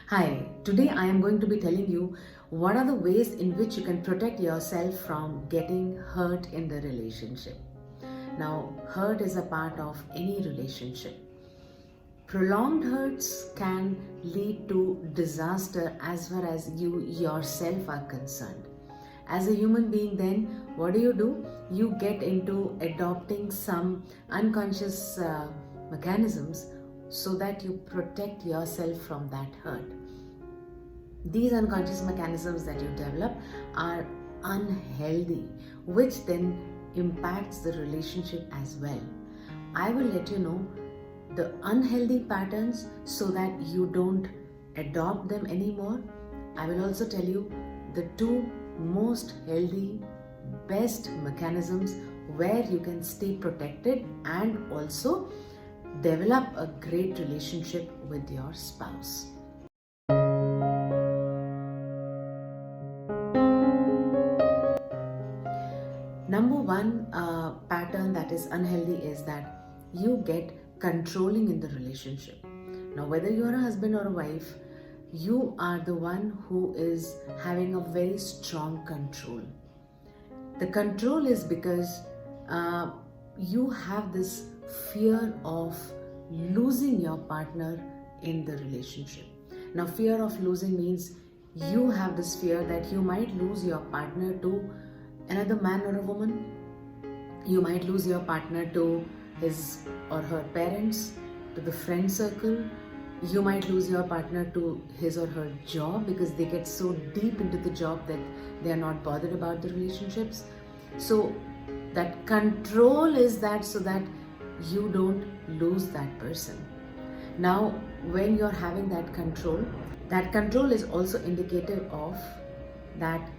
Hi, today I am going to be telling you what are the ways in which you can protect yourself from getting hurt in the relationship. Now, hurt is a part of any relationship. Prolonged hurts can lead to disaster as far as you yourself are concerned. As a human being, then, what do? You get into adopting some unconscious mechanisms so that you protect yourself from that hurt. These unconscious mechanisms that you develop are unhealthy, which then impacts the relationship as well. I will let you know the unhealthy patterns so that you don't adopt them anymore. I will also tell you the two most healthy, best mechanisms where you can stay protected and also develop a great relationship with your spouse. Number one pattern that is unhealthy is that you get controlling in the relationship. Now, whether you are a husband or a wife, you are the one who is having a very strong control. The control is because you have this fear of losing your partner in the relationship. Now, fear of losing means you have this fear that you might lose your partner to another man or a woman. You might lose your partner to his or her parents, to the friend circle. You might lose your partner to his or her job because they get so deep into the job that they are not bothered about the relationships. So that control is that so that you don't lose that person. Now, when you're having that control is also indicative of that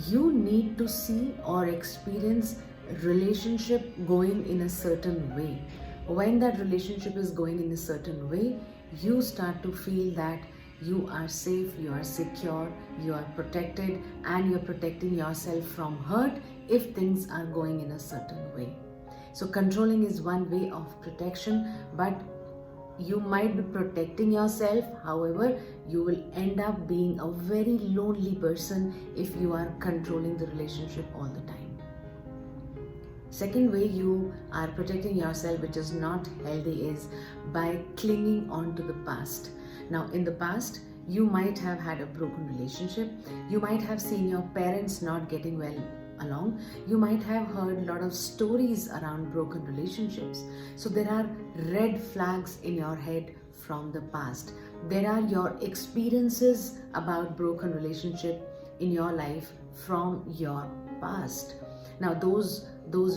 you need to see or experience relationship going in a certain way. When that relationship is going in a certain way, you start to feel that you are safe, you are secure, you are protected, and you're protecting yourself from hurt if things are going in a certain way. So controlling is one way of protection, but you might be protecting yourself. However, you will end up being a very lonely person if you are controlling the relationship all the time. Second way you are protecting yourself, which is not healthy, is by clinging on to the past. Now, in the past, you might have had a broken relationship. You might have seen your parents not getting well along. You might have heard a lot of stories around broken relationships. So there are red flags in your head from the past. There are your experiences about broken relationship in your life from your past. Now those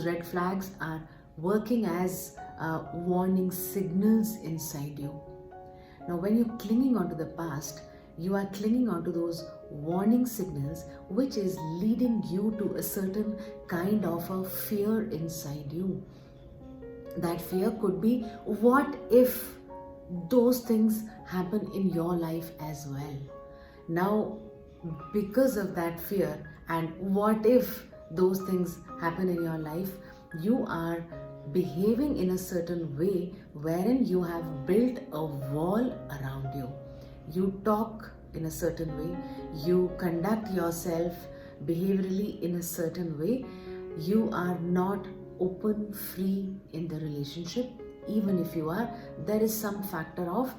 red flags are working as warning signals inside you. Now when you're clinging onto the past, you are clinging onto those warning signals, which is leading you to a certain kind of a fear inside you. That fear could be, what if those things happen in your life as well? Now, because of that fear and what if those things happen in your life, you are behaving in a certain way wherein you have built a wall around you. You talk in a certain way, you conduct yourself behaviorally in a certain way, you are not open, free in the relationship. Even if you are, there is some factor of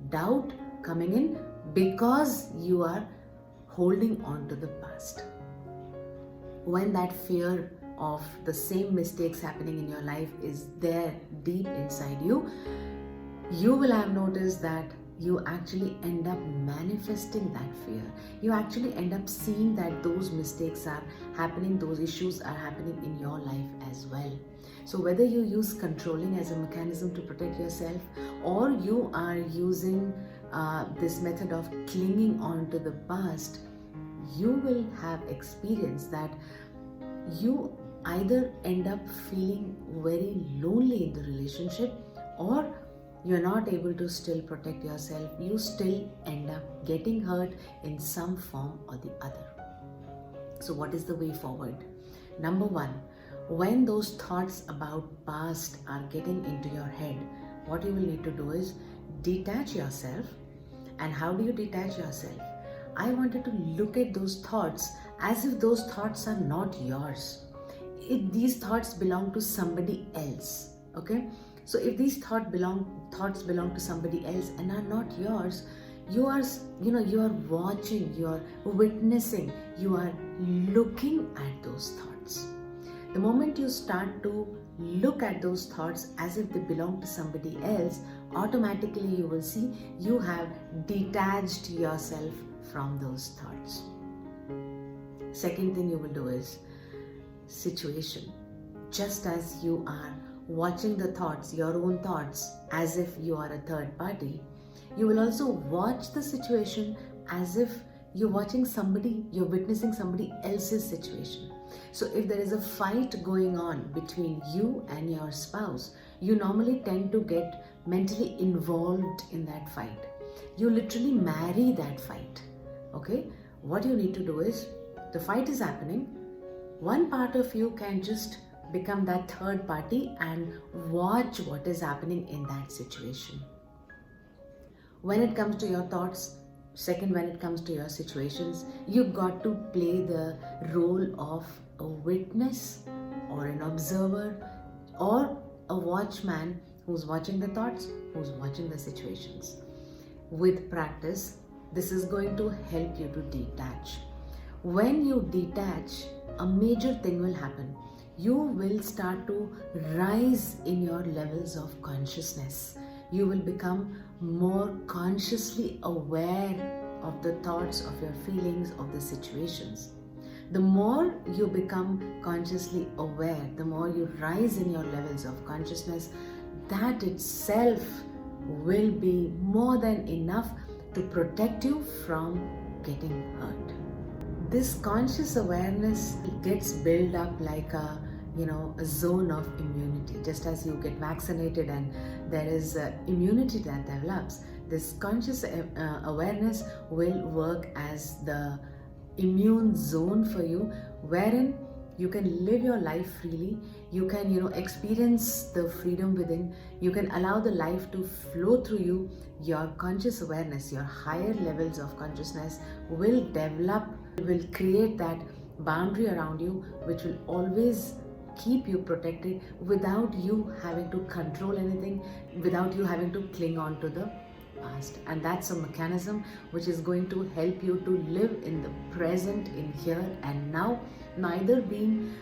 doubt coming in because you are holding on to the past. When that fear of the same mistakes happening in your life is there deep inside you, you will have noticed that you actually end up manifesting that fear. You actually end up seeing that those mistakes are happening, those issues are happening in your life as well. So whether you use controlling as a mechanism to protect yourself, or you are using this method of clinging on to the past, you will have experienced that you either end up feeling very lonely in the relationship, or you're not able to still protect yourself. You still end up getting hurt in some form or the other. So what is the way forward? Number one, when those thoughts about past are getting into your head, what you will need to do is detach yourself And how do you detach yourself? I wanted to look at those thoughts as if those thoughts are not yours. These thoughts belong to somebody else. Okay? So if these thoughts belong to somebody else and are not yours, you are watching, you are witnessing, you are looking at those thoughts. The moment you start to look at those thoughts as if they belong to somebody else, automatically you will see you have detached yourself from those thoughts. Second thing you will do is situation. Just as you are watching the thoughts, your own thoughts, as if you are a third party, you will also watch the situation as if you're witnessing somebody else's situation. So if there is a fight going on between you and your spouse, you normally tend to get mentally involved in that fight. You literally marry that fight. Okay? What you need to do is, the fight is happening, one part of you can just become that third party and watch what is happening in that situation. When it comes to your thoughts, second, when it comes to your situations, you've got to play the role of a witness or an observer or a watchman who's watching the thoughts, who's watching the situations. With practice, this is going to help you to detach. When you detach, a major thing will happen. You will start to rise in your levels of consciousness. You will become more consciously aware of the thoughts, of your feelings, of the situations. The more you become consciously aware, the more you rise in your levels of consciousness, that itself will be more than enough to protect you from getting hurt. This conscious awareness gets built up like a zone of immunity. Just as you get vaccinated and there is immunity that develops, this conscious awareness will work as the immune zone for you, wherein you can live your life freely, you can experience the freedom within, you can allow the life to flow through you. Your conscious awareness, your higher levels of consciousness will develop, will create that boundary around you which will always keep you protected without you having to control anything, without you having to cling on to the past. And that's a mechanism which is going to help you to live in the present, in here and now, neither being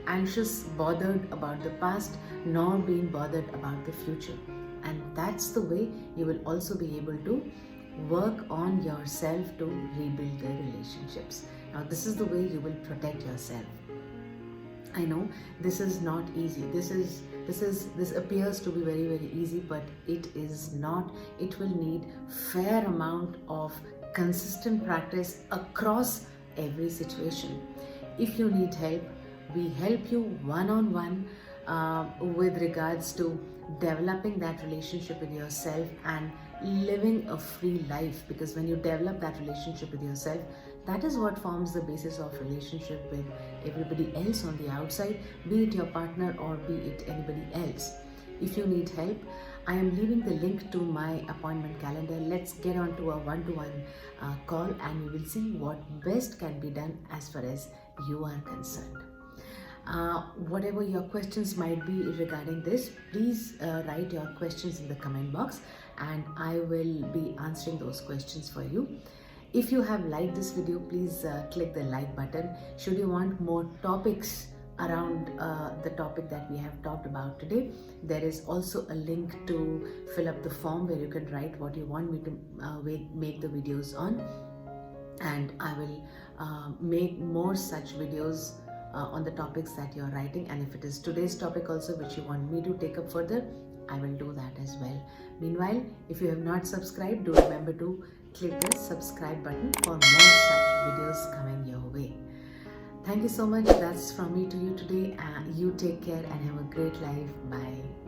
anxious, bothered about the past, nor being bothered about the future. And that's the way you will also be able to work on yourself to rebuild the relationships. Now, this is the way you will protect yourself. I know this is not easy. This appears to be very, very easy, but it is not. It will need fair amount of consistent practice across every situation. If you need help, we help you one-on-one with regards to developing that relationship with yourself and living a free life. Because when you develop that relationship with yourself, that is what forms the basis of relationship with everybody else on the outside, be it your partner or be it anybody else. If you need help, I am leaving the link to my appointment calendar. Let's get on to a one-to-one call and we will see what best can be done as far as you are concerned. Whatever your questions might be regarding this, please write your questions in the comment box and I will be answering those questions for you. If you have liked this video, please click the like button. Should you want more topics around the topic that we have talked about today, there is also a link to fill up the form where you can write what you want me to make the videos on, and I will make more such videos on the topics that you're writing. And if it is today's topic also which you want me to take up further, I will do that as well. Meanwhile, if you have not subscribed, do remember to click the subscribe button for more such videos coming your way. Thank you so much. That's from me to you today. You take care and have a great life. Bye.